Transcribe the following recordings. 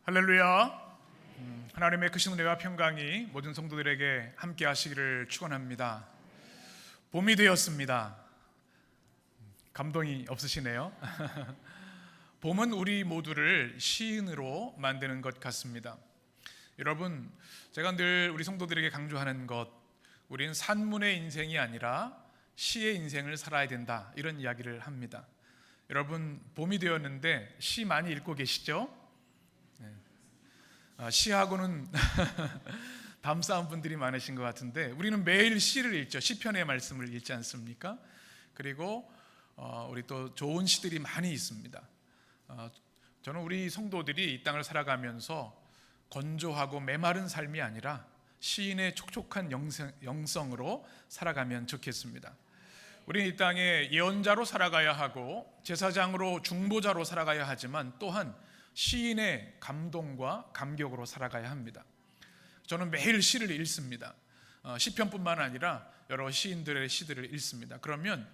할렐루야. 하나님의 크신 은혜와 평강이 모든 성도들에게 함께 하시기를 축원합니다. 봄이 되었습니다. 감동이 없으시네요. 봄은 우리 모두를 시인으로 만드는 것 같습니다. 여러분, 제가 늘 우리 성도들에게 강조하는 것, 우리는 산문의 인생이 아니라 시의 인생을 살아야 된다, 이런 이야기를 합니다. 여러분, 봄이 되었는데 시 많이 읽고 계시죠? 시하고는 담싸운 분들이 많으신 것 같은데, 우리는 매일 시를 읽죠. 시편의 말씀을 읽지 않습니까? 그리고 우리 또 좋은 시들이 많이 있습니다. 저는 우리 성도들이 이 땅을 살아가면서 건조하고 메마른 삶이 아니라 시인의 촉촉한 영성으로 살아가면 좋겠습니다. 우리는 이 땅에 예언자로 살아가야 하고 제사장으로 중보자로 살아가야 하지만 또한 시인의 감동과 감격으로 살아가야 합니다. 저는 매일 시를 읽습니다. 시편뿐만 아니라 여러 시인들의 시들을 읽습니다. 그러면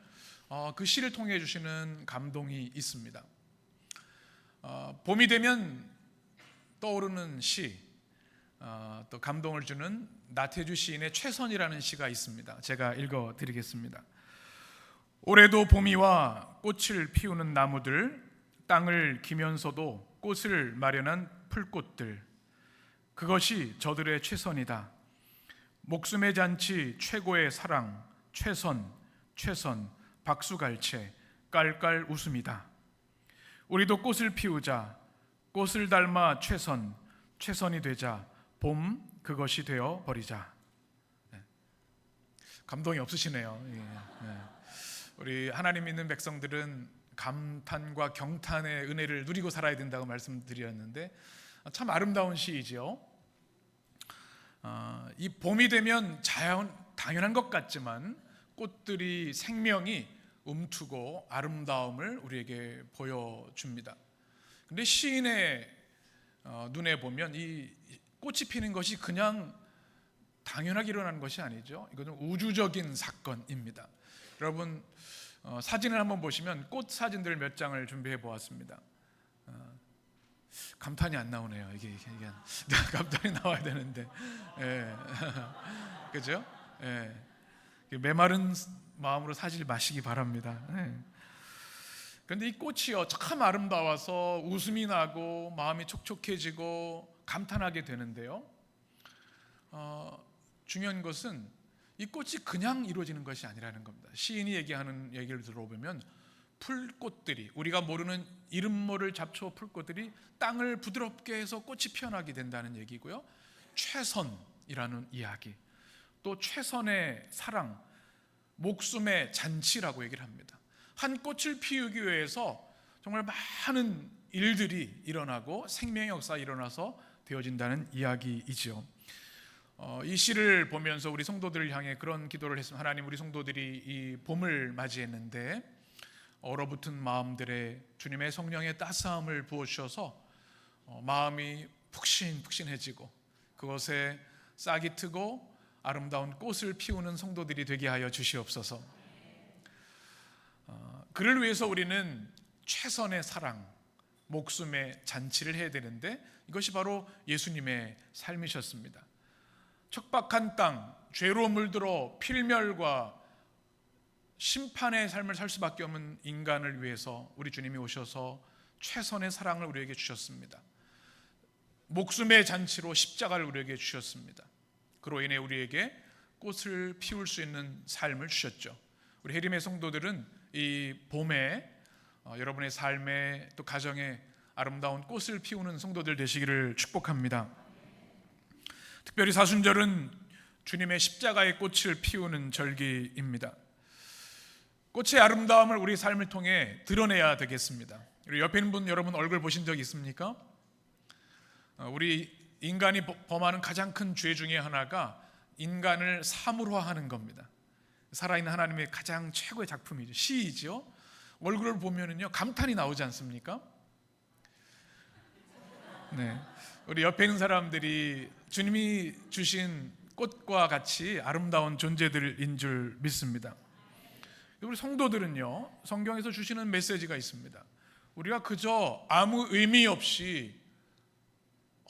그 시를 통해 주시는 감동이 있습니다. 봄이 되면 떠오르는 시, 또 감동을 주는 나태주 시인의 최선이라는 시가 있습니다. 제가 읽어드리겠습니다. 올해도 봄이 와 꽃을 피우는 나무들, 땅을 기면서도 꽃을 마련한 풀꽃들, 그것이 저들의 최선이다. 목숨의 잔치 최고의 사랑, 최선, 박수갈채, 깔깔 웃음이다. 우리도 꽃을 피우자. 꽃을 닮아 최선이 되자. 봄, 그것이 되어 버리자. 감동이 없으시네요. 우리 하나님 믿는 백성들은 감탄과 경탄의 은혜를 누리고 살아야 된다고 말씀드렸는데, 참 아름다운 시이죠. 이 봄이 되면 당연한 것 같지만 꽃들이 생명이 움트고 아름다움을 우리에게 보여줍니다. 그런데 시인의 눈에 보면 이 꽃이 피는 것이 그냥 당연하게 일어나는 것이 아니죠. 이것은 우주적인 사건입니다. 여러분, 사진을 한번 보시면 꽃 사진들 몇 장을 준비해 보았습니다. 감탄이 안 나오네요. 이게 감탄이 나와야 되는데, 그죠? 메마른 마음으로 사실 마시기 바랍니다. 그런데 이 꽃이요, 참 아름다워서 웃음이 나고 마음이 촉촉해지고 감탄하게 되는데요. 중요한 것은 이 꽃이 그냥 이루어지는 것이 아니라는 겁니다. 시인이 얘기하는 얘기를 들어보면 풀꽃들이, 우리가 모르는 이름 모를 잡초 풀꽃들이 땅을 부드럽게 해서 꽃이 피어나게 된다는 얘기고요. 최선이라는 이야기, 또 최선의 사랑, 목숨의 잔치라고 얘기를 합니다. 한 꽃을 피우기 위해서 정말 많은 일들이 일어나고 생명의 역사가 일어나서 되어진다는 이야기이죠. 이 시를 보면서 우리 성도들을 향해 그런 기도를 했습니다. 하나님, 우리 성도들이 이 봄을 맞이했는데 얼어붙은 마음들에 주님의 성령의 따스함을 부어주셔서 마음이 푹신푹신해지고 그것에 싹이 트고 아름다운 꽃을 피우는 성도들이 되게 하여 주시옵소서. 그를 위해서 우리는 최선의 사랑, 목숨의 잔치를 해야 되는데 이것이 바로 예수님의 삶이셨습니다. 척박한 땅, 죄로 물들어 필멸과 심판의 삶을 살 수밖에 없는 인간을 위해서 우리 주님이 오셔서 최선의 사랑을 우리에게 주셨습니다. 목숨의 잔치로 십자가를 우리에게 주셨습니다. 그로 인해 우리에게 꽃을 피울 수 있는 삶을 주셨죠. 우리 해림의 성도들은 이 봄에 여러분의 삶에 또 가정에 아름다운 꽃을 피우는 성도들 되시기를 축복합니다. 특별히 사순절은 주님의 십자가의 꽃을 피우는 절기입니다. 꽃의 아름다움을 우리 삶을 통해 드러내야 되겠습니다. 우리 옆에 있는 분 여러분 얼굴 보신 적 있습니까? 우리 인간이 범하는 가장 큰 죄 중에 하나가 인간을 사물화하는 겁니다. 살아있는 하나님의 가장 최고의 작품이죠. 시이죠. 얼굴을 보면은요 감탄이 나오지 않습니까? 네. 우리 옆에 있는 사람들이 주님이 주신 꽃과 같이 아름다운 존재들인 줄 믿습니다. 우리 성도들은요 성경에서 주시는 메시지가 있습니다. 우리가 그저 아무 의미 없이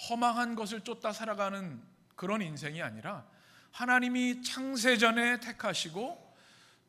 허망한 것을 쫓다 살아가는 그런 인생이 아니라 하나님이 창세전에 택하시고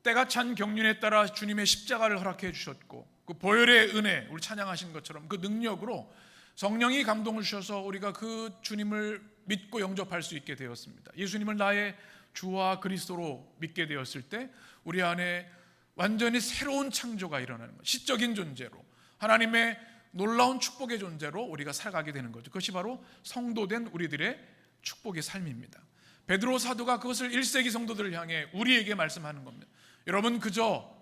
때가 찬 경륜에 따라 주님의 십자가를 허락해 주셨고 그 보혈의 은혜, 우리 찬양하신 것처럼 그 능력으로 성령이 감동을 주셔서 우리가 그 주님을 믿고 영접할 수 있게 되었습니다. 예수님을 나의 주와 그리스도로 믿게 되었을 때 우리 안에 완전히 새로운 창조가 일어나는 거예요. 시적인 존재로, 하나님의 놀라운 축복의 존재로 우리가 살아가게 되는 거죠. 그것이 바로 성도된 우리들의 축복의 삶입니다. 베드로 사도가 그것을 1세기 성도들을 향해 우리에게 말씀하는 겁니다. 여러분, 그저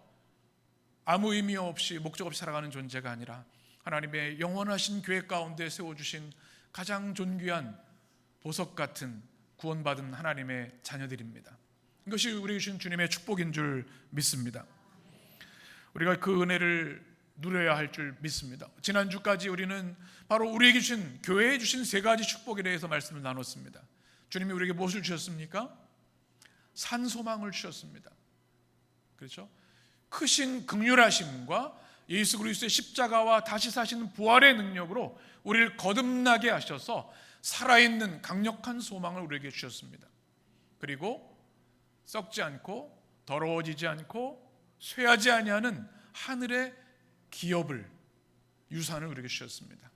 아무 의미 없이 목적 없이 살아가는 존재가 아니라 하나님의 영원하신 계획 가운데 세워주신 가장 존귀한 보석 같은 구원받은 하나님의 자녀들입니다. 이것이 우리에게 주신 주님의 축복인 줄 믿습니다. 우리가 그 은혜를 누려야 할 줄 믿습니다. 지난주까지 우리는 바로 우리에게 주신, 교회에 주신 세 가지 축복에 대해서 말씀을 나눴습니다. 주님이 우리에게 무엇을 주셨습니까? 산소망을 주셨습니다. 그렇죠? 크신 긍휼하심과 예수 그리스도의 십자가와 다시 사시는 부활의 능력으로 우리를 거듭나게 하셔서 살아있는 강력한 소망을 우리에게 주셨습니다. 그리고 썩지 않고 더러워지지 않고 쇠하지 아니하는 하늘의 기업을, 유산을 우리에게 주셨습니다.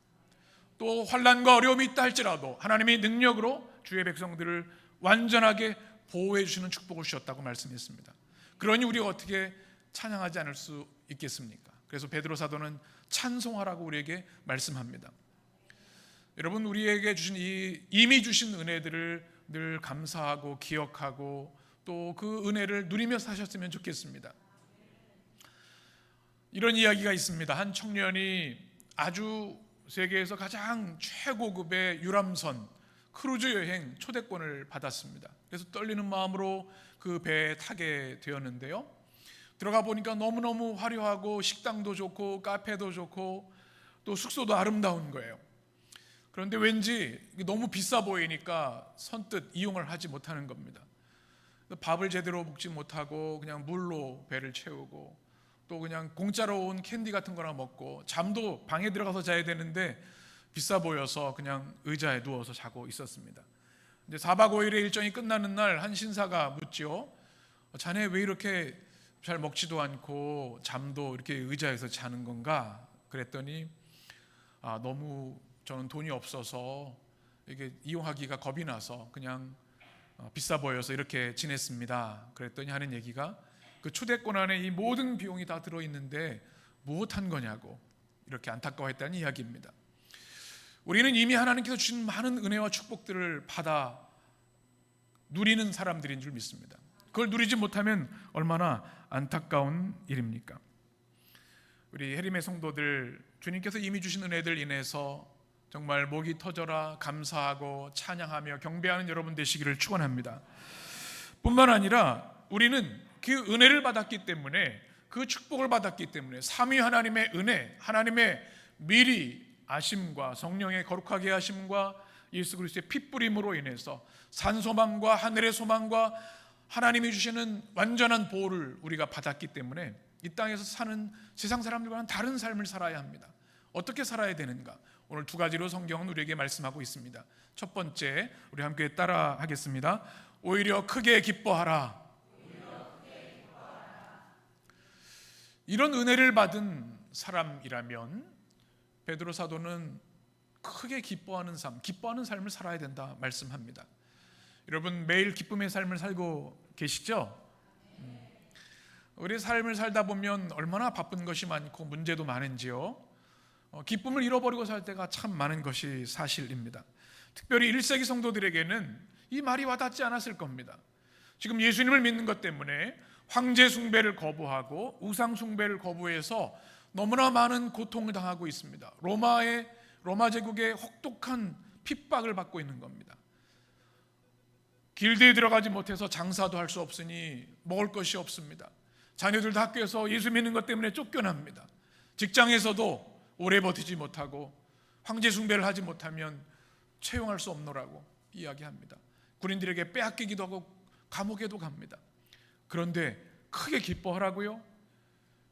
또 환난과 어려움이 있다 할지라도 하나님의 능력으로 주의 백성들을 완전하게 보호해 주시는 축복을 주셨다고 말씀했습니다. 그러니 우리가 어떻게 찬양하지 않을 수 있겠습니까? 그래서 베드로 사도는 찬송하라고 우리에게 말씀합니다. 여러분, 우리에게 주신 이미 주신 은혜들을 늘 감사하고 기억하고 또 그 은혜를 누리며 사셨으면 좋겠습니다. 이런 이야기가 있습니다. 한 청년이 아주 세계에서 가장 최고급의 유람선 크루즈 여행 초대권을 받았습니다. 그래서 떨리는 마음으로 그 배에 타게 되었는데요, 들어가 보니까 너무너무 화려하고 식당도 좋고 카페도 좋고 또 숙소도 아름다운 거예요. 그런데 왠지 너무 비싸 보이니까 선뜻 이용을 하지 못하는 겁니다. 밥을 제대로 먹지 못하고 그냥 물로 배를 채우고 또 그냥 공짜로 온 캔디 같은 거나 먹고, 잠도 방에 들어가서 자야 되는데 비싸 보여서 그냥 의자에 누워서 자고 있었습니다. 이제 4박 5일의 일정이 끝나는 날 한 신사가 묻지요. 자네 왜 이렇게 잘 먹지도 않고 잠도 이렇게 의자에서 자는 건가? 그랬더니 너무 저는 돈이 없어서 이게 이용하기가 겁이 나서 그냥 비싸 보여서 이렇게 지냈습니다. 그랬더니 하는 얘기가, 그 초대권 안에 이 모든 비용이 다 들어있는데 무엇 한 거냐고 이렇게 안타까워했다는 이야기입니다. 우리는 이미 하나님께서 주신 많은 은혜와 축복들을 받아 누리는 사람들인 줄 믿습니다. 그걸 누리지 못하면 얼마나 안타까운 일입니까? 우리 해림의 성도들, 주님께서 이미 주신 은혜들 인해서 정말 목이 터져라 감사하고 찬양하며 경배하는 여러분 되시기를 축원합니다. 뿐만 아니라 우리는 그 은혜를 받았기 때문에, 그 축복을 받았기 때문에 삼위 하나님의 은혜, 하나님의 미리 아심과 성령의 거룩하게 하심과 예수 그리스도의 핏부림으로 인해서 산소망과 하늘의 소망과 하나님이 주시는 완전한 보호를 우리가 받았기 때문에 이 땅에서 사는 세상 사람들과는 다른 삶을 살아야 합니다. 어떻게 살아야 되는가? 오늘 두 가지로 성경은 우리에게 말씀하고 있습니다. 첫 번째, 우리 함께 따라 하겠습니다. 오히려 크게 기뻐하라. 이런 은혜를 받은 사람이라면 베드로 사도는 크게 기뻐하는 삶, 기뻐하는 삶을 살아야 된다 말씀합니다. 여러분, 매일 기쁨의 삶을 살고 계시죠? 우리 삶을 살다 보면 얼마나 바쁜 것이 많고 문제도 많은지요. 기쁨을 잃어버리고 살 때가 참 많은 것이 사실입니다. 특별히 1세기 성도들에게는 이 말이 와닿지 않았을 겁니다. 지금 예수님을 믿는 것 때문에 황제 숭배를 거부하고 우상 숭배를 거부해서 너무나 많은 고통을 당하고 있습니다. 로마 제국의 혹독한 핍박을 받고 있는 겁니다. 길드에 들어가지 못해서 장사도 할 수 없으니 먹을 것이 없습니다. 자녀들도 학교에서 예수 믿는 것 때문에 쫓겨납니다. 직장에서도 오래 버티지 못하고 황제 숭배를 하지 못하면 채용할 수 없노라고 이야기합니다. 군인들에게 빼앗기기도 하고 감옥에도 갑니다. 그런데 크게 기뻐하라고요?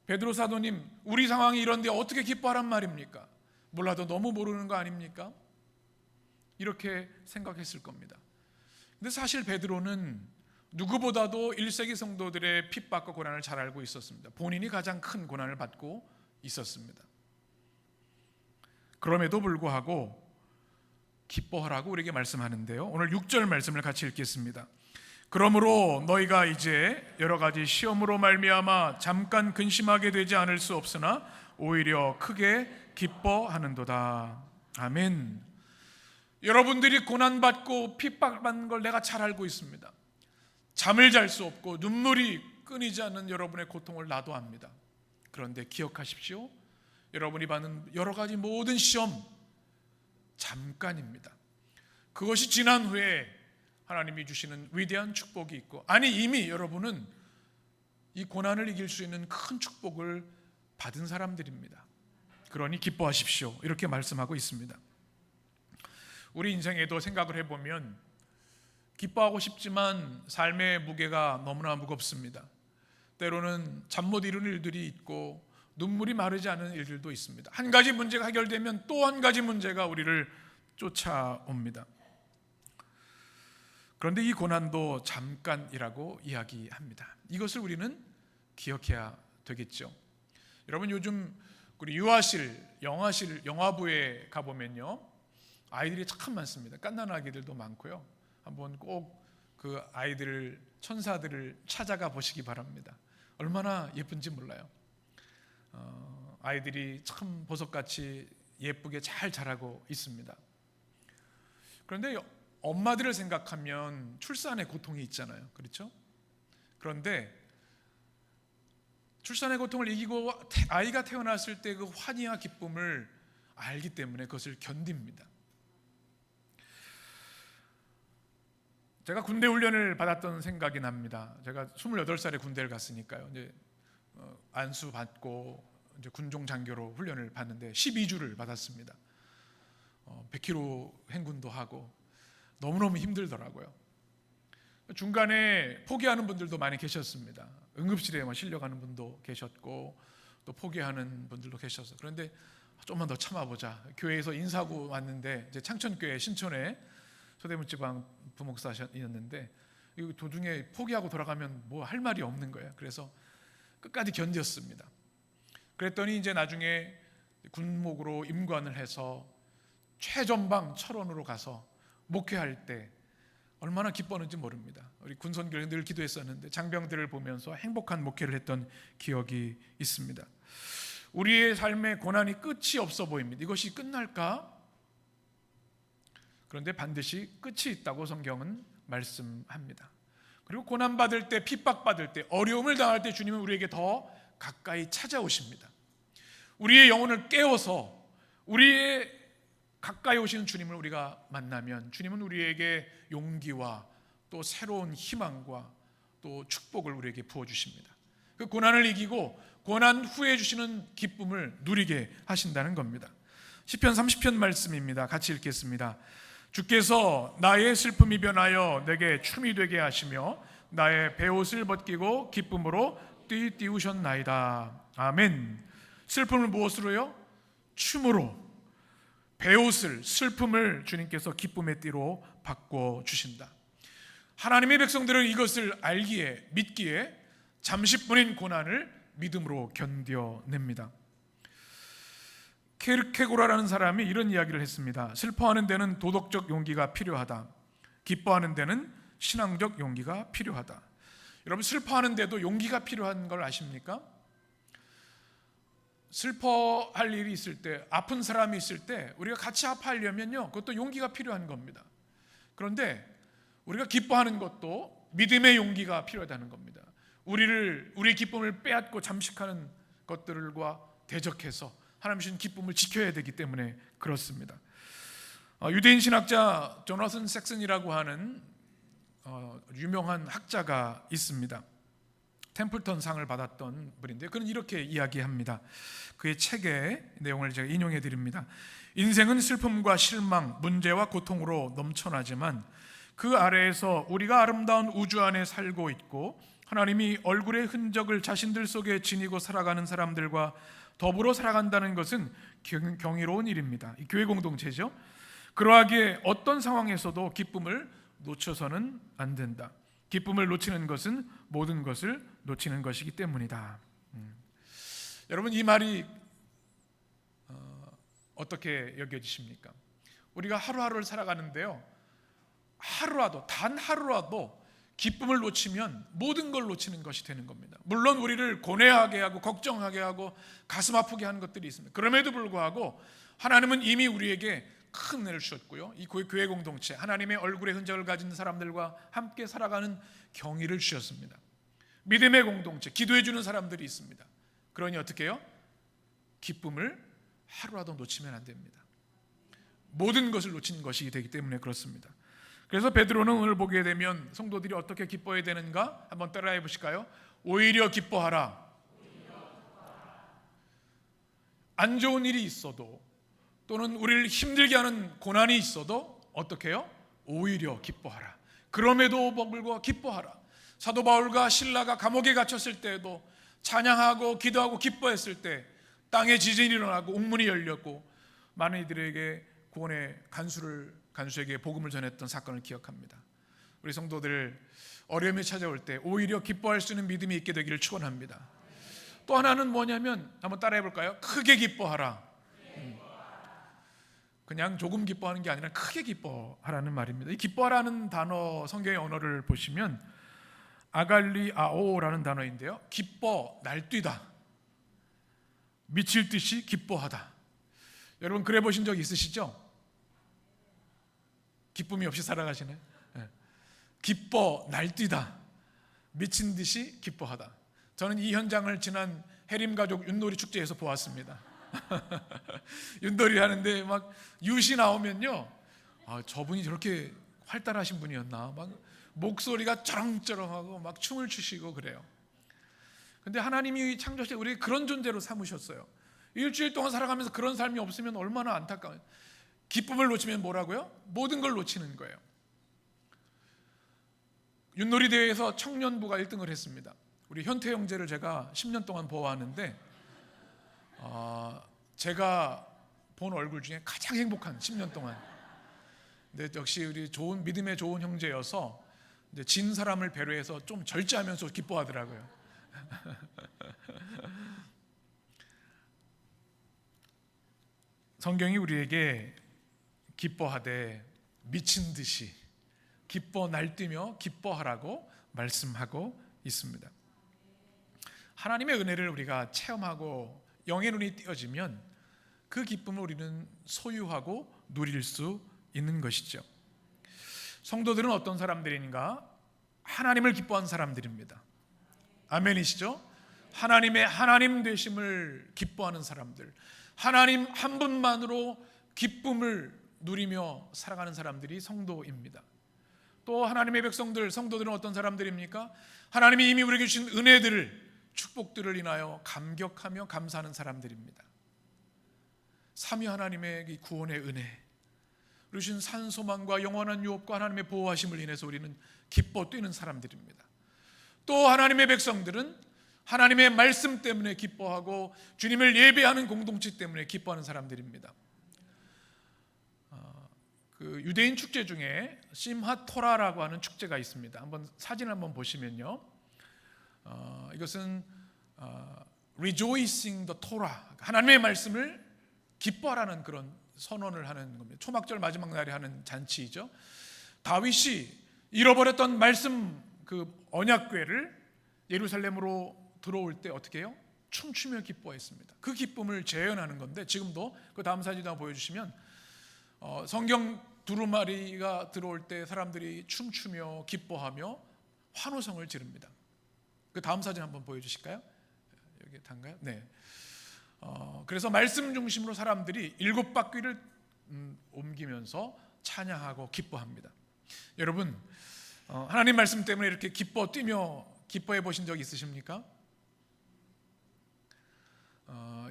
베드로 사도님, 우리 상황이 이런데 어떻게 기뻐하란 말입니까? 몰라도 너무 모르는 거 아닙니까? 이렇게 생각했을 겁니다. 근데 사실 베드로는 누구보다도 1세기 성도들의 핍박과 고난을 잘 알고 있었습니다. 본인이 가장 큰 고난을 받고 있었습니다. 그럼에도 불구하고 기뻐하라고 우리에게 말씀하는데요, 오늘 6절 말씀을 같이 읽겠습니다. 그러므로 너희가 이제 여러 가지 시험으로 말미암아 잠깐 근심하게 되지 않을 수 없으나 오히려 크게 기뻐하는도다. 아멘. 여러분들이 고난받고 핍박받는 걸 내가 잘 알고 있습니다. 잠을 잘 수 없고 눈물이 끊이지 않는 여러분의 고통을 나도 압니다. 그런데 기억하십시오. 여러분이 받는 여러 가지 모든 시험 잠깐입니다. 그것이 지난 후에 하나님이 주시는 위대한 축복이 있고, 아니 이미 여러분은 이 고난을 이길 수 있는 큰 축복을 받은 사람들입니다. 그러니 기뻐하십시오. 이렇게 말씀하고 있습니다. 우리 인생에도 생각을 해보면 기뻐하고 싶지만 삶의 무게가 너무나 무겁습니다. 때로는 잠 못 이루는 일들이 있고 눈물이 마르지 않은 일들도 있습니다. 한 가지 문제가 해결되면 또 한 가지 문제가 우리를 쫓아옵니다. 그런데 이 고난도 잠깐이라고 이야기합니다. 이것을 우리는 기억해야 되겠죠. 여러분, 요즘 우리 유아실, 영화부에 가보면요, 아이들이 참 많습니다. 갓난 아기들도 많고요. 한번 꼭 그 아이들, 천사들을 찾아가 보시기 바랍니다. 얼마나 예쁜지 몰라요. 아이들이 참 보석같이 예쁘게 잘 자라고 있습니다. 그런데 엄마들을 생각하면 출산의 고통이 있잖아요. 그렇죠? 그런데 출산의 고통을 이기고 아이가 태어났을 때 그 환희와 기쁨을 알기 때문에 그것을 견딥니다. 제가 군대 훈련을 받았던 생각이 납니다. 제가 28살에 군대를 갔으니까요. 이제 안수 받고 이제 군종 장교로 훈련을 받는데 12주를 받았습니다. 100km 행군도 하고 너무너무 힘들더라고요. 중간에 포기하는 분들도 많이 계셨습니다. 응급실에 실려가는 분도 계셨고 또 포기하는 분들도 계셨어요. 그런데 좀만 더 참아보자. 교회에서 인사하고 왔는데, 이제 창천교회 신촌에 서대문지방 부목사였는데 도중에 포기하고 돌아가면 뭐 할 말이 없는 거예요. 그래서 끝까지 견뎠습니다. 그랬더니 이제 나중에 군목으로 임관을 해서 최전방 철원으로 가서 목회할 때 얼마나 기뻤는지 모릅니다. 우리 군선교회 늘 기도했었는데 장병들을 보면서 행복한 목회를 했던 기억이 있습니다. 우리의 삶의 고난이 끝이 없어 보입니다. 이것이 끝날까? 그런데 반드시 끝이 있다고 성경은 말씀합니다. 그리고 고난받을 때, 핍박받을 때, 어려움을 당할 때 주님은 우리에게 더 가까이 찾아오십니다. 우리의 영혼을 깨워서 우리의 가까이 오시는 주님을 우리가 만나면 주님은 우리에게 용기와 또 새로운 희망과 또 축복을 우리에게 부어주십니다. 그 고난을 이기고 고난 후에 주시는 기쁨을 누리게 하신다는 겁니다. 시편 30편 말씀입니다. 같이 읽겠습니다. 주께서 나의 슬픔이 변하여 내게 춤이 되게 하시며 나의 베옷을 벗기고 기쁨으로 띠우셨나이다. 아멘. 슬픔을 무엇으로요? 춤으로. 베옷을, 슬픔을 주님께서 기쁨의 띠로 바꿔 주신다. 하나님의 백성들은 이것을 알기에, 믿기에 잠시뿐인 고난을 믿음으로 견뎌냅니다. 케르케고라라는 사람이 이런 이야기를 했습니다. 슬퍼하는 데는 도덕적 용기가 필요하다. 기뻐하는 데는 신앙적 용기가 필요하다. 여러분, 슬퍼하는 데도 용기가 필요한 걸 아십니까? 슬퍼할 일이 있을 때, 아픈 사람이 있을 때 우리가 같이 아파하려면요, 그것도 용기가 필요한 겁니다. 그런데 우리가 기뻐하는 것도 믿음의 용기가 필요하다는 겁니다. 우리의 기쁨을 빼앗고 잠식하는 것들과 대적해서 하나님 주신 기쁨을 지켜야 되기 때문에 그렇습니다. 유대인 신학자 조나선 섹슨이라고 하는 유명한 학자가 있습니다. 템플턴 상을 받았던 분인데 그는 이렇게 이야기합니다. 그의 책의 내용을 제가 인용해 드립니다. 인생은 슬픔과 실망, 문제와 고통으로 넘쳐나지만 그 아래에서 우리가 아름다운 우주 안에 살고 있고 하나님이 얼굴의 흔적을 자신들 속에 지니고 살아가는 사람들과 더불어 살아간다는 것은 경이로운 일입니다. 교회 공동체죠. 그러하기에 어떤 상황에서도 기쁨을 놓쳐서는 안 된다. 기쁨을 놓치는 것은 모든 것을 놓치는 것이기 때문이다. 여러분, 이 말이 어떻게 여겨지십니까? 우리가 하루하루를 살아가는데요, 하루라도, 단 하루라도 기쁨을 놓치면 모든 걸 놓치는 것이 되는 겁니다. 물론 우리를 고뇌하게 하고 걱정하게 하고 가슴 아프게 하는 것들이 있습니다. 그럼에도 불구하고 하나님은 이미 우리에게 큰 은혜를 주셨고요, 이 교회 공동체, 하나님의 얼굴의 흔적을 가진 사람들과 함께 살아가는 경의를 주셨습니다. 믿음의 공동체, 기도해 주는 사람들이 있습니다. 그러니 어떻게 해요? 기쁨을 하루라도 놓치면 안 됩니다. 모든 것을 놓치는 것이 되기 때문에 그렇습니다. 그래서 베드로는 오늘 보게 되면 성도들이 어떻게 기뻐해야 되는가 한번 따라해 보실까요? 오히려 기뻐하라. 안 좋은 일이 있어도, 또는 우리를 힘들게 하는 고난이 있어도 어떻게 해요? 오히려 기뻐하라. 그럼에도 불구하고 기뻐하라. 사도 바울과 실라가 감옥에 갇혔을 때에도 찬양하고 기도하고 기뻐했을 때 땅에 지진이 일어나고 옥문이 열렸고 많은 이들에게 구원의 간수에게 복음을 전했던 사건을 기억합니다. 우리 성도들 어려움이 찾아올 때 오히려 기뻐할 수 있는 믿음이 있게 되기를 축원합니다. 또 하나는 뭐냐면 한번 따라해 볼까요? 크게 기뻐하라. 그냥 조금 기뻐하는 게 아니라 크게 기뻐하라는 말입니다. 이 기뻐하라는 단어, 성경의 언어를 보시면 아갈리아오라는 단어인데요, 기뻐, 날뛰다, 미칠 듯이 기뻐하다. 여러분 그래 보신 적 있으시죠? 기쁨이 없이 살아가시나요? 기뻐, 날뛰다, 미친 듯이 기뻐하다. 저는 이 현장을 지난 해림가족 윷놀이 축제에서 보았습니다. 윷놀이 하는데 막 윷이 나오면요, 저분이 저렇게 활달하신 분이었나, 막 목소리가 쩌렁쩌렁하고 막 춤을 추시고 그래요. 근데 하나님이 창조하실 때 우리 그런 존재로 삼으셨어요. 일주일 동안 살아가면서 그런 삶이 없으면 얼마나 안타까워요. 기쁨을 놓치면 뭐라고요? 모든 걸 놓치는 거예요. 윷놀이 대회에서 청년부가 1등을 했습니다. 우리 현태 형제를 제가 10년 동안 보아왔는데 제가 본 얼굴 중에 가장 행복한 10년 동안. 근데 역시 우리 좋은 믿음의 좋은 형제여서 이제 진 사람을 배려해서 좀 절제하면서 기뻐하더라고요. 성경이 우리에게 기뻐하되 미친 듯이 기뻐 날뛰며 기뻐하라고 말씀하고 있습니다. 하나님의 은혜를 우리가 체험하고 영의 눈이 띄어지면 그 기쁨을 우리는 소유하고 누릴 수 있는 것이죠. 성도들은 어떤 사람들인가? 하나님을 기뻐하는 사람들입니다. 아멘이시죠? 하나님의 하나님 되심을 기뻐하는 사람들, 하나님 한 분만으로 기쁨을 누리며 살아가는 사람들이 성도입니다. 또 하나님의 백성들, 성도들은 어떤 사람들입니까? 하나님이 이미 우리에게 주신 은혜들을, 축복들을 인하여 감격하며 감사하는 사람들입니다. 삼위 하나님의 구원의 은혜, 우리 주신 산소망과 영원한 유업과 하나님의 보호하심을 인해서 우리는 기뻐 뛰는 사람들입니다. 또 하나님의 백성들은 하나님의 말씀 때문에 기뻐하고 주님을 예배하는 공동체 때문에 기뻐하는 사람들입니다. 그 유대인 축제 중에 심핫 토라라고 하는 축제가 있습니다. 한번 사진 한번 보시면요, 이것은 rejoicing the Torah, 하나님의 말씀을 기뻐하라는 그런 선언을 하는 겁니다. 초막절 마지막 날에 하는 잔치이죠. 다윗이 잃어버렸던 말씀 그 언약궤를 예루살렘으로 들어올 때 어떻게 해요? 춤추며 기뻐했습니다. 그 기쁨을 재현하는 건데, 지금도 그 다음 사진 한번 보여주시면 성경 두루마리가 들어올 때 사람들이 춤추며 기뻐하며 환호성을 지릅니다. 그 다음 사진 한번 보여주실까요? 여기 단가요? 네. 그래서 말씀 중심으로 사람들이 7바퀴를 옮기면서 찬양하고 기뻐합니다. 여러분, 하나님 말씀 때문에 이렇게 기뻐 뛰며 기뻐해 보신 적 있으십니까?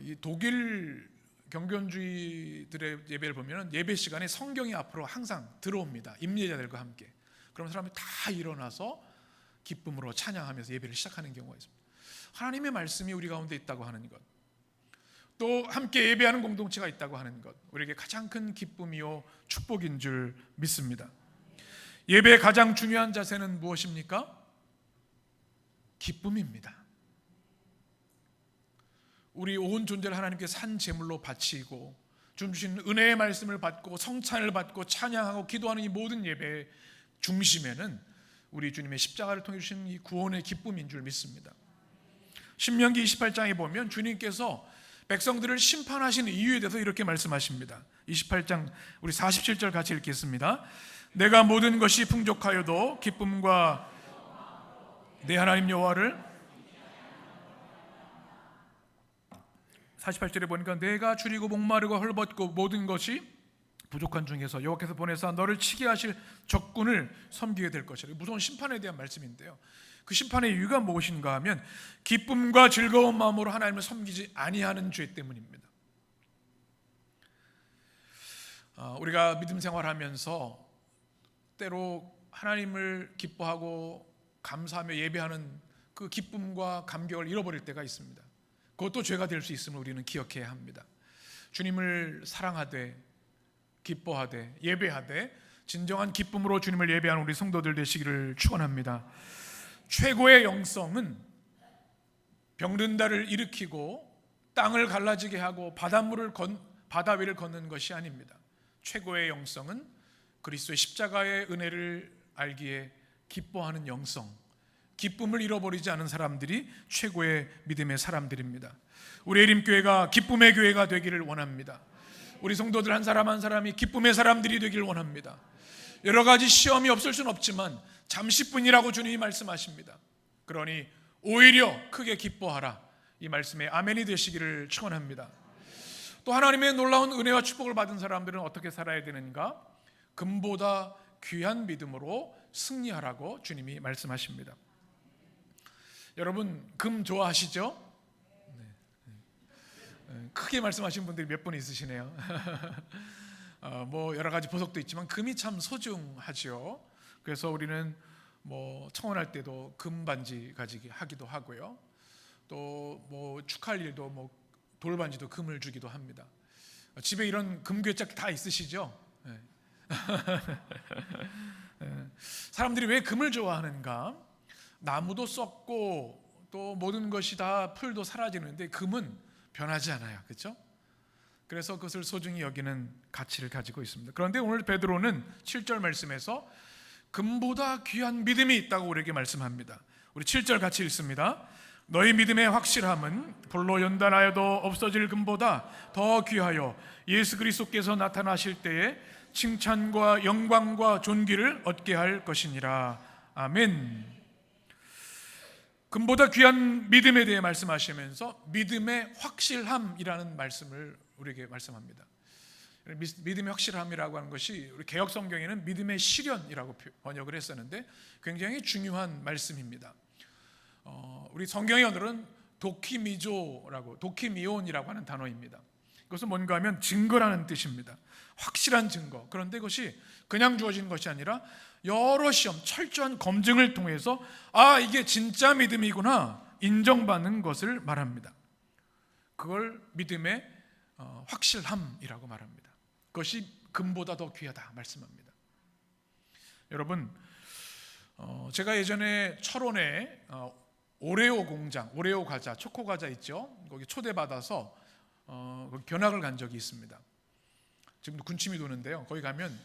이 독일 경건주의들의 예배를 보면 예배 시간에 성경이 앞으로 항상 들어옵니다. 임예자들과 함께. 그럼 사람이 다 일어나서 기쁨으로 찬양하면서 예배를 시작하는 경우가 있습니다. 하나님의 말씀이 우리 가운데 있다고 하는 것, 또 함께 예배하는 공동체가 있다고 하는 것, 우리에게 가장 큰 기쁨이요 축복인 줄 믿습니다. 예배의 가장 중요한 자세는 무엇입니까? 기쁨입니다. 우리 온 존재를 하나님께 산 제물로 바치고 주신 은혜의 말씀을 받고 성찬을 받고 찬양하고 기도하는 이 모든 예배의 중심에는 우리 주님의 십자가를 통해 주신 이 구원의 기쁨인 줄 믿습니다. 신명기 28장에 보면 주님께서 백성들을 심판하신 이유에 대해서 이렇게 말씀하십니다. 28장 우리 47절 같이 읽겠습니다. 내가 모든 것이 풍족하여도 기쁨과 내 하나님 여호와를 48절에 보니까 내가 줄이고 목마르고 헐벗고 모든 것이 부족한 중에서 여호와께서 보내사 너를 치게 하실 적군을 섬기게 될 것이라. 무서운 심판에 대한 말씀인데요, 그 심판의 이유가 무엇인가 하면 기쁨과 즐거운 마음으로 하나님을 섬기지 아니하는 죄 때문입니다. 우리가 믿음 생활하면서 때로 하나님을 기뻐하고 감사하며 예배하는 그 기쁨과 감격을 잃어버릴 때가 있습니다. 그것도 죄가 될 수 있음을 우리는 기억해야 합니다. 주님을 사랑하되 기뻐하되 예배하되 진정한 기쁨으로 주님을 예배하는 우리 성도들 되시기를 축원합니다. 최고의 영성은 병든다를 일으키고 땅을 갈라지게 하고 바다 위를 걷는 것이 아닙니다. 최고의 영성은 그리스도의 십자가의 은혜를 알기에 기뻐하는 영성, 기쁨을 잃어버리지 않은 사람들이 최고의 믿음의 사람들입니다. 우리 에림교회가 기쁨의 교회가 되기를 원합니다. 우리 성도들 한 사람 한 사람이 기쁨의 사람들이 되기를 원합니다. 여러 가지 시험이 없을 수는 없지만 잠시뿐이라고 주님이 말씀하십니다. 그러니 오히려 크게 기뻐하라, 이 말씀에 아멘이 되시기를 축원합니다. 또 하나님의 놀라운 은혜와 축복을 받은 사람들은 어떻게 살아야 되는가? 금보다 귀한 믿음으로 승리하라고 주님이 말씀하십니다. 여러분 금 좋아하시죠? 크게 말씀하신 분들이 몇 분 있으시네요. 뭐 여러 가지 보석도 있지만 금이 참 소중하죠. 그래서 우리는 뭐 청혼할 때도 금 반지 가지기 하기도 하고요. 또 뭐 축하할 일도 뭐 돌반지도 금을 주기도 합니다. 집에 이런 금괴짝 다 있으시죠? 네. 사람들이 왜 금을 좋아하는가? 나무도 썩고 또 모든 것이 다 풀도 사라지는데 금은 변하지 않아요, 그렇죠? 그래서 그것을 소중히 여기는 가치를 가지고 있습니다. 그런데 오늘 베드로는 7절 말씀에서 금보다 귀한 믿음이 있다고 우리에게 말씀합니다. 우리 7절 같이 읽습니다. 너희 믿음의 확실함은 불로 연단하여도 없어질 금보다 더 귀하여 예수 그리스도께서 나타나실 때에 칭찬과 영광과 존귀를 얻게 할 것이니라. 아멘. 금보다 귀한 믿음에 대해 말씀하시면서 믿음의 확실함이라는 말씀을 우리에게 말씀합니다. 믿음의 확실함이라고 하는 것이 우리 개역 성경에는 믿음의 실현이라고 번역을 했었는데 굉장히 중요한 말씀입니다. 우리 성경의 언어는 도키미온이라고 하는 단어입니다. 그것은 뭔가 하면 증거라는 뜻입니다. 확실한 증거. 그런데 그것이 그냥 주어진 것이 아니라 여러 시험, 철저한 검증을 통해서 이게 진짜 믿음이구나 인정받는 것을 말합니다. 그걸 믿음의 확실함이라고 말합니다. 그것이 금보다 더 귀하다 말씀합니다. 여러분, 제가 예전에 철원에 오레오 공장, 오레오 과자, 초코 과자 있죠? 거기 초대받아서 견학을 간 적이 있습니다. 지금도 군침이 도는데요. 거기 가면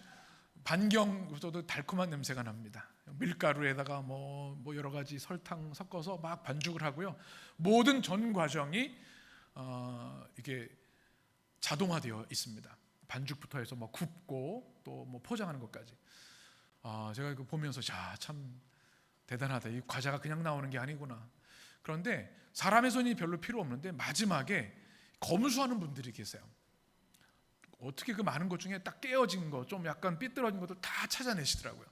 반경부터도 달콤한 냄새가 납니다. 밀가루에다가 뭐 여러 가지 설탕 섞어서 막 반죽을 하고요. 모든 전 과정이 이게 자동화되어 있습니다. 반죽부터 해서 뭐 굽고 또 뭐 포장하는 것까지. 제가 이거 보면서 참 대단하다. 이 과자가 그냥 나오는 게 아니구나. 그런데 사람의 손이 별로 필요 없는데 마지막에 검수하는 분들이 계세요. 어떻게 그 많은 것 중에 딱 깨어진 거, 좀 약간 삐뚤어진 것도 다 찾아내시더라고요.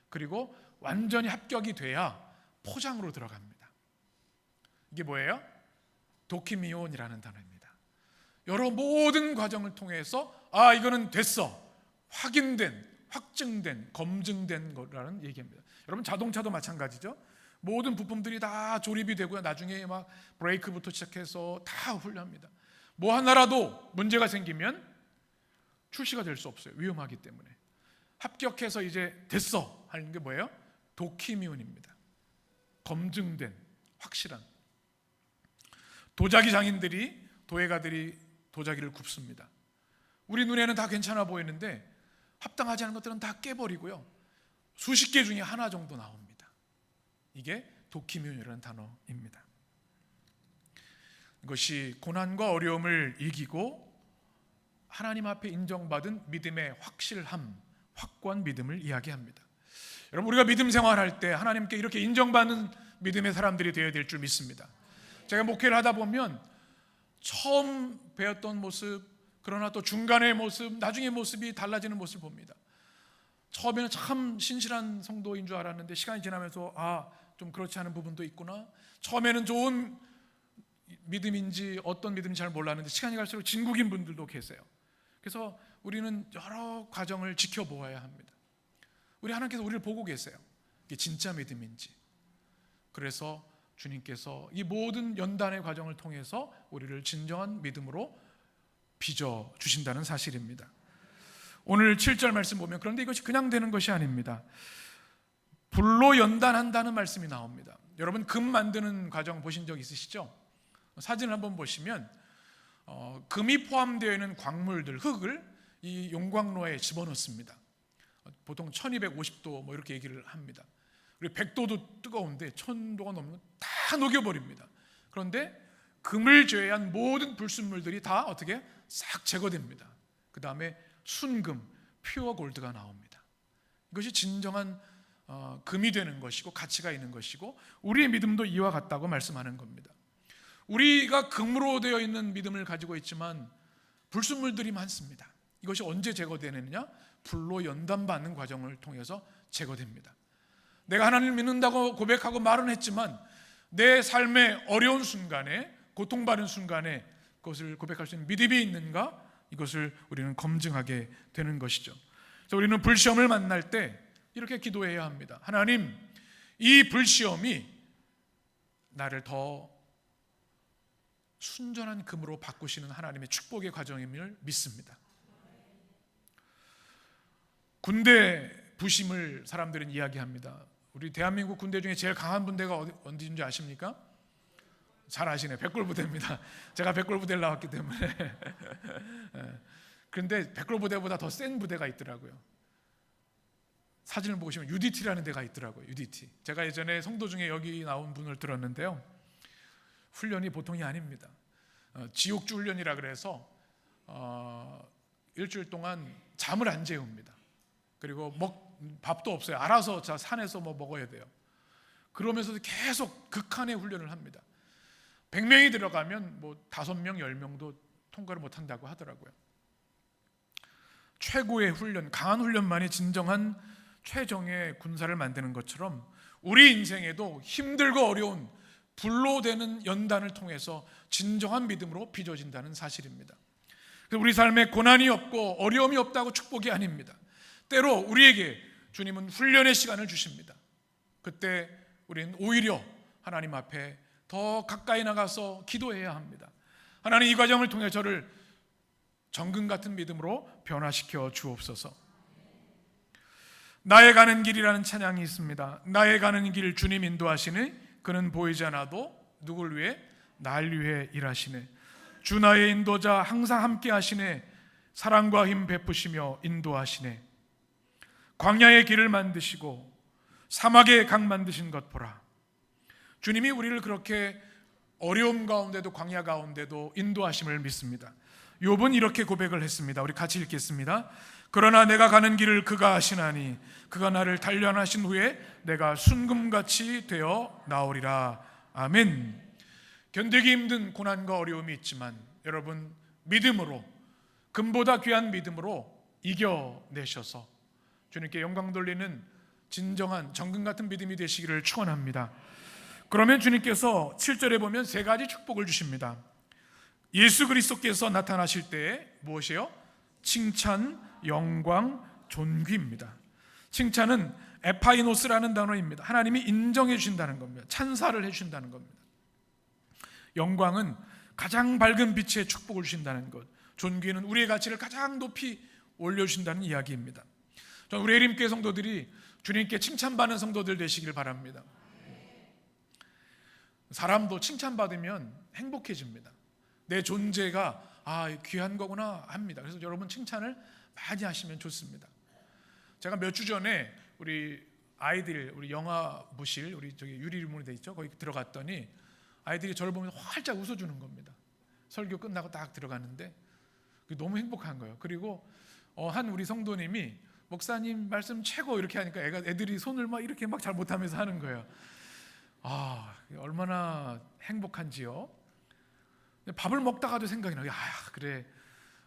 그리고 완전히 합격이 돼야 포장으로 들어갑니다. 이게 뭐예요? 도키미온이라는 단어입니다. 여러 모든 과정을 통해서 이거는 됐어, 확인된, 확증된, 검증된 거라는 얘기입니다. 여러분 자동차도 마찬가지죠. 모든 부품들이 다 조립이 되고요. 나중에 막 브레이크부터 시작해서 다 훈련합니다. 뭐 하나라도 문제가 생기면 출시가 될 수 없어요. 위험하기 때문에. 합격해서 이제 됐어 하는 게 뭐예요? 도키미온입니다. 검증된, 확실한. 도자기 장인들이, 도예가들이 도자기를 굽습니다. 우리 눈에는 다 괜찮아 보이는데 합당하지 않은 것들은 다 깨버리고요, 수십 개 중에 하나 정도 나옵니다. 이게 도키미온이라는 단어입니다. 이것이 고난과 어려움을 이기고 하나님 앞에 인정받은 믿음의 확실함, 확고한 믿음을 이야기합니다. 여러분, 우리가 믿음 생활할 때 하나님께 이렇게 인정받는 믿음의 사람들이 되어야 될 줄 믿습니다. 제가 목회를 하다 보면 처음 배웠던 모습, 그러나 또 중간의 모습, 나중의 모습이 달라지는 모습을 봅니다. 처음에는 참 신실한 성도인 줄 알았는데 시간이 지나면서 좀 그렇지 않은 부분도 있구나. 처음에는 좋은 믿음인지 어떤 믿음인지 잘 몰랐는데 시간이 갈수록 진국인 분들도 계세요. 그래서 우리는 여러 과정을 지켜보아야 합니다. 우리 하나님께서 우리를 보고 계세요. 이게 진짜 믿음인지. 그래서 주님께서 이 모든 연단의 과정을 통해서 우리를 진정한 믿음으로 빚어 주신다는 사실입니다. 오늘 7절 말씀 보면, 그런데 이것이 그냥 되는 것이 아닙니다. 불로 연단한다는 말씀이 나옵니다. 여러분, 금 만드는 과정 보신 적 있으시죠? 사진을 한번 보시면 금이 포함되어 있는 광물들, 흙을 이 용광로에 집어넣습니다. 보통 1250도 뭐 이렇게 얘기를 합니다. 그리고 100도도 뜨거운데 1000도가 넘으면 다 녹여버립니다. 그런데 금을 제외한 모든 불순물들이 다 어떻게 싹 제거됩니다. 그 다음에 순금, 퓨어 골드가 나옵니다. 이것이 진정한 금이 되는 것이고 가치가 있는 것이고, 우리의 믿음도 이와 같다고 말씀하는 겁니다. 우리가 금으로 되어 있는 믿음을 가지고 있지만 불순물들이 많습니다. 이것이 언제 제거되느냐? 불로 연단받는 과정을 통해서 제거됩니다. 내가 하나님을 믿는다고 고백하고 말은 했지만 내 삶의 어려운 순간에, 고통받은 순간에 그것을 고백할 수 있는 믿음이 있는가? 이것을 우리는 검증하게 되는 것이죠. 그래서 우리는 불시험을 만날 때 이렇게 기도해야 합니다. 하나님, 이 불시험이 나를 더 순전한 금으로 바꾸시는 하나님의 축복의 과정임을 믿습니다. 군대 부심을 사람들은 이야기합니다. 우리 대한민국 군대 중에 제일 강한 부대가 어디인지 아십니까? 잘 아시네. 백골부대입니다. 제가 백골부대를 나왔기 때문에. 그런데 백골부대보다 더 센 부대가 있더라고요. 사진을 보시면 UDT라는 데가 있더라고요. UDT. 제가 예전에 성도 중에 여기 나온 분을 들었는데요, 훈련이 보통이 아닙니다. 지옥주 훈련이라 그래서 일주일 동안 잠을 안 재웁니다. 그리고 밥도 없어요. 알아서 산에서 먹어야 돼요. 그러면서도 계속 극한의 훈련을 합니다. 100명이 들어가면 5명, 10명도 통과를 못한다고 하더라고요. 최고의 훈련, 강한 훈련만이 진정한 최정의 군사를 만드는 것처럼 우리 인생에도 힘들고 어려운 불로 되는 연단을 통해서 진정한 믿음으로 빚어진다는 사실입니다. 우리 삶에 고난이 없고 어려움이 없다고 축복이 아닙니다. 때로 우리에게 주님은 훈련의 시간을 주십니다. 그때 우리는 오히려 하나님 앞에 더 가까이 나가서 기도해야 합니다. 하나님, 이 과정을 통해 저를 정금 같은 믿음으로 변화시켜 주옵소서. 나의 가는 길이라는 찬양이 있습니다. 나의 가는 길 주님 인도하시네. 그는 보이지 않아도 누굴 위해? 날 위해 일하시네. 주 나의 인도자 항상 함께 하시네. 사랑과 힘 베푸시며 인도하시네. 광야의 길을 만드시고 사막의 강 만드신 것 보라. 주님이 우리를 그렇게 어려움 가운데도 광야 가운데도 인도하심을 믿습니다. 욥은 이렇게 고백을 했습니다. 우리 같이 읽겠습니다. 그러나 내가 가는 길을 그가 아시나니 그가 나를 단련하신 후에 내가 순금같이 되어 나오리라. 아멘. 견디기 힘든 고난과 어려움이 있지만 여러분, 믿음으로, 금보다 귀한 믿음으로 이겨내셔서 주님께 영광 돌리는 진정한 정금 같은 믿음이 되시기를 축원합니다. 그러면 주님께서 7절에 보면 3가지 축복을 주십니다. 예수 그리스도께서 나타나실 때에 무엇이에요? 칭찬, 영광, 존귀입니다. 칭찬은 에파이노스라는 단어입니다. 하나님이 인정해 주신다는 겁니다. 찬사를 해 주신다는 겁니다. 영광은 가장 밝은 빛에 축복을 주신다는 것, 존귀는 우리의 가치를 가장 높이 올려주신다는 이야기입니다. 저는 우리 예림교회 성도들이 주님께 칭찬받는 성도들 되시길 바랍니다. 사람도 칭찬받으면 행복해집니다. 내 존재가 귀한 거구나 합니다. 그래서 여러분 칭찬을 많이 하시면 좋습니다. 제가 몇 주 전에 우리 아이들, 우리 영화부실, 우리 저기 유리문이 돼 있죠. 거기 들어갔더니 아이들이 저를 보면서 활짝 웃어주는 겁니다. 설교 끝나고 딱 들어갔는데 너무 행복한 거예요. 그리고 한 우리 성도님이 목사님 말씀 최고 이렇게 하니까 애들이 손을 막 이렇게 막 잘 못하면서 하는 거예요. 얼마나 행복한지요. 밥을 먹다가도 생각이 나요. 그래,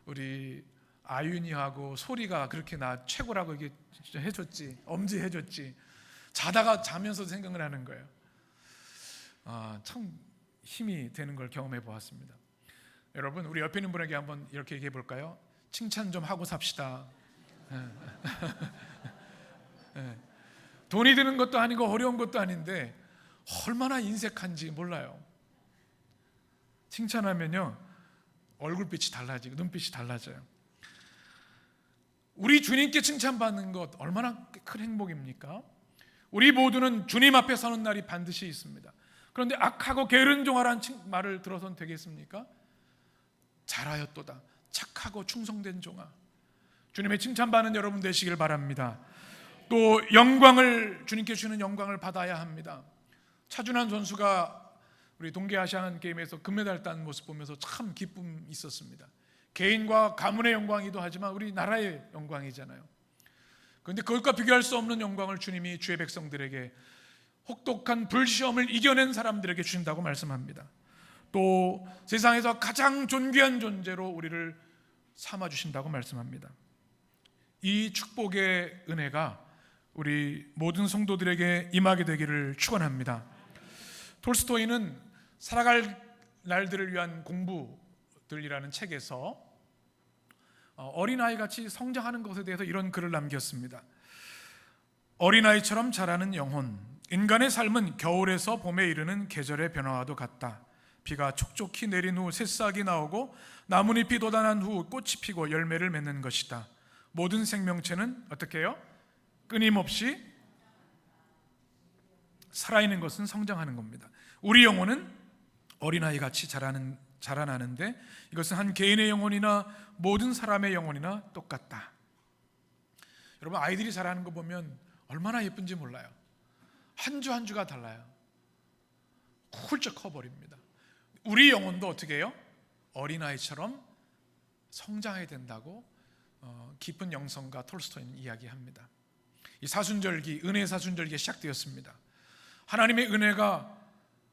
우리 아윤이하고 소리가 그렇게 나 최고라고 이게 해줬지, 엄지해줬지. 자면서도 생각을 하는 거예요. 참 힘이 되는 걸 경험해 보았습니다. 여러분, 우리 옆에 있는 분에게 한번 이렇게 얘기해 볼까요? 칭찬 좀 하고 삽시다. 돈이 드는 것도 아니고 어려운 것도 아닌데 얼마나 인색한지 몰라요. 칭찬하면요 얼굴빛이 달라지고 눈빛이 달라져요. 우리 주님께 칭찬받는 것 얼마나 큰 행복입니까? 우리 모두는 주님 앞에 서는 날이 반드시 있습니다. 그런데 악하고 게으른 종아라는 말을 들어선 되겠습니까? 잘하였도다, 착하고 충성된 종아. 주님의 칭찬받는 여러분 되시길 바랍니다. 또 영광을, 주님께 주시는 영광을 받아야 합니다. 차준환 선수가 우리 동계아시안 게임에서 금메달 딴 모습 보면서 참 기쁨이 있었습니다. 개인과 가문의 영광이기도 하지만 우리 나라의 영광이잖아요. 그런데 그것과 비교할 수 없는 영광을 주님이 주의 백성들에게, 혹독한 불시험을 이겨낸 사람들에게 주신다고 말씀합니다. 또 세상에서 가장 존귀한 존재로 우리를 삼아주신다고 말씀합니다. 이 축복의 은혜가 우리 모든 성도들에게 임하게 되기를 축원합니다. 톨스토이는 살아갈 날들을 위한 공부들이라는 책에서 어린아이같이 성장하는 것에 대해서 이런 글을 남겼습니다. 어린아이처럼 자라는 영혼, 인간의 삶은 겨울에서 봄에 이르는 계절의 변화와도 같다. 비가 촉촉히 내린 후 새싹이 나오고 나뭇잎이 돋아난 후 꽃이 피고 열매를 맺는 것이다. 모든 생명체는 어떻게 해요? 끊임없이 살아있는 것은 성장하는 겁니다. 우리 영혼은 어린아이같이 자라나는데 이것은 한 개인의 영혼이나 모든 사람의 영혼이나 똑같다. 여러분, 아이들이 자라는 거 보면 얼마나 예쁜지 몰라요. 한 주 한 주가 달라요. 훌쩍 커버립니다. 우리 영혼도 어떻게 해요? 어린아이처럼 성장해야 된다고 깊은 영성가 톨스토이는 이야기합니다. 이 사순절기, 은혜 사순절기가 시작되었습니다. 하나님의 은혜가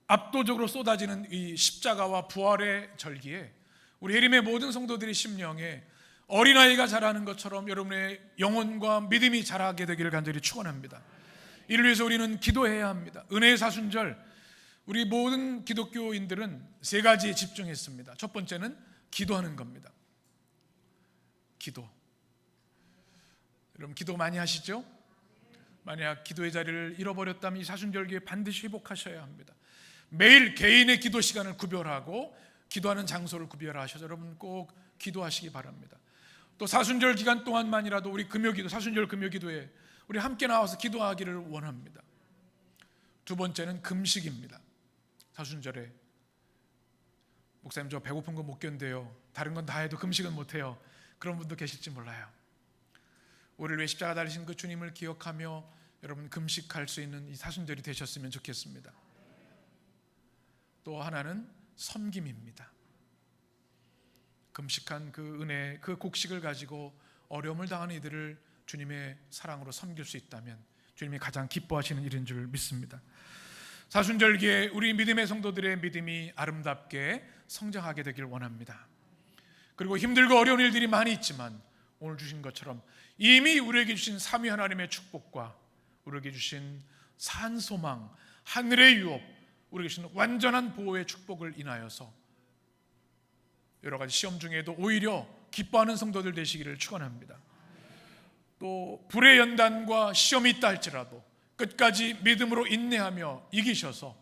압도적으로 쏟아지는 이 십자가와 부활의 절기에 우리 예림의 모든 성도들의 심령에 어린아이가 자라는 것처럼 여러분의 영혼과 믿음이 자라게 되기를 간절히 축원합니다. 이를 위해서 우리는 기도해야 합니다. 은혜의 사순절, 우리 모든 기독교인들은 세 가지에 집중했습니다. 첫 번째는 기도하는 겁니다. 기도. 여러분, 기도 많이 하시죠? 만약 기도의 자리를 잃어버렸다면 이 사순절기에 반드시 회복하셔야 합니다. 매일 개인의 기도 시간을 구별하고 기도하는 장소를 구별하셔서 여러분 꼭 기도하시기 바랍니다. 또 사순절 기간 동안만이라도 우리 금요기도, 사순절 금요기도에 우리 함께 나와서 기도하기를 원합니다. 두 번째는 금식입니다. 사순절에 목사님 저 배고픈 거 못 견뎌요, 다른 건 다 해도 금식은 못 해요, 그런 분도 계실지 몰라요. 우리를 위해 십자가 달리신 그 주님을 기억하며 여러분 금식할 수 있는 이 사순절이 되셨으면 좋겠습니다. 또 하나는 섬김입니다. 금식한 그 은혜, 그 곡식을 가지고 어려움을 당하는 이들을 주님의 사랑으로 섬길 수 있다면 주님이 가장 기뻐하시는 일인 줄 믿습니다. 사순절기에 우리 믿음의 성도들의 믿음이 아름답게 성장하게 되길 원합니다. 그리고 힘들고 어려운 일들이 많이 있지만 오늘 주신 것처럼 이미 우리에게 주신 삼위 하나님의 축복과 우리에게 주신 산소망, 하늘의 유업, 우리에게 주신 완전한 보호의 축복을 인하여서 여러 가지 시험 중에도 오히려 기뻐하는 성도들 되시기를 축원합니다. 또 불의 연단과 시험이 있다 할지라도 끝까지 믿음으로 인내하며 이기셔서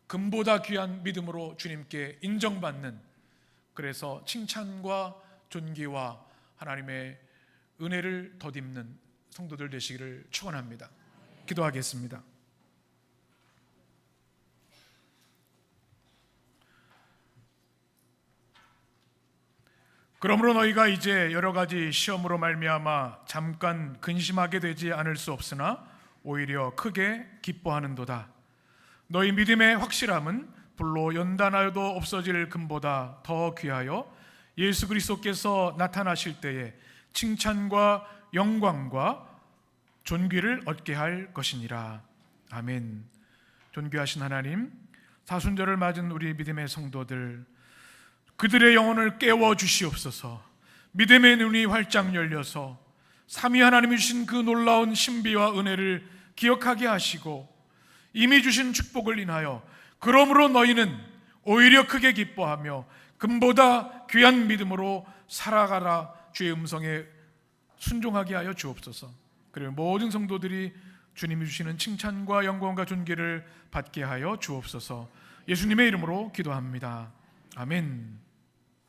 금보다 귀한 믿음으로 주님께 인정받는 그래서 칭찬과 존귀와 하나님의 은혜를 덧입는 성도들 되시기를 축원합니다. 기도하겠습니다. 그러므로 너희가 이제 여러 가지 시험으로 말미암아 잠깐 근심하게 되지 않을 수 없으나 오히려 크게 기뻐하는도다. 너희 믿음의 확실함은 불로 연단하여도 없어질 금보다 더 귀하여 예수 그리스도께서 나타나실 때에 칭찬과 영광과 존귀를 얻게 할 것이니라. 아멘. 존귀하신 하나님, 사순절을 맞은 우리 믿음의 성도들, 그들의 영혼을 깨워 주시옵소서. 믿음의 눈이 활짝 열려서 삼위 하나님이 주신 그 놀라운 신비와 은혜를 기억하게 하시고 이미 주신 축복을 인하여 그러므로 너희는 오히려 크게 기뻐하며 금보다 귀한 믿음으로 살아가라 주의 음성에 순종하게 하여 주옵소서. 그리고 모든 성도들이 주님이 주시는 칭찬과 영광과 존귀를 받게 하여 주옵소서. 예수님의 이름으로 기도합니다. 아멘.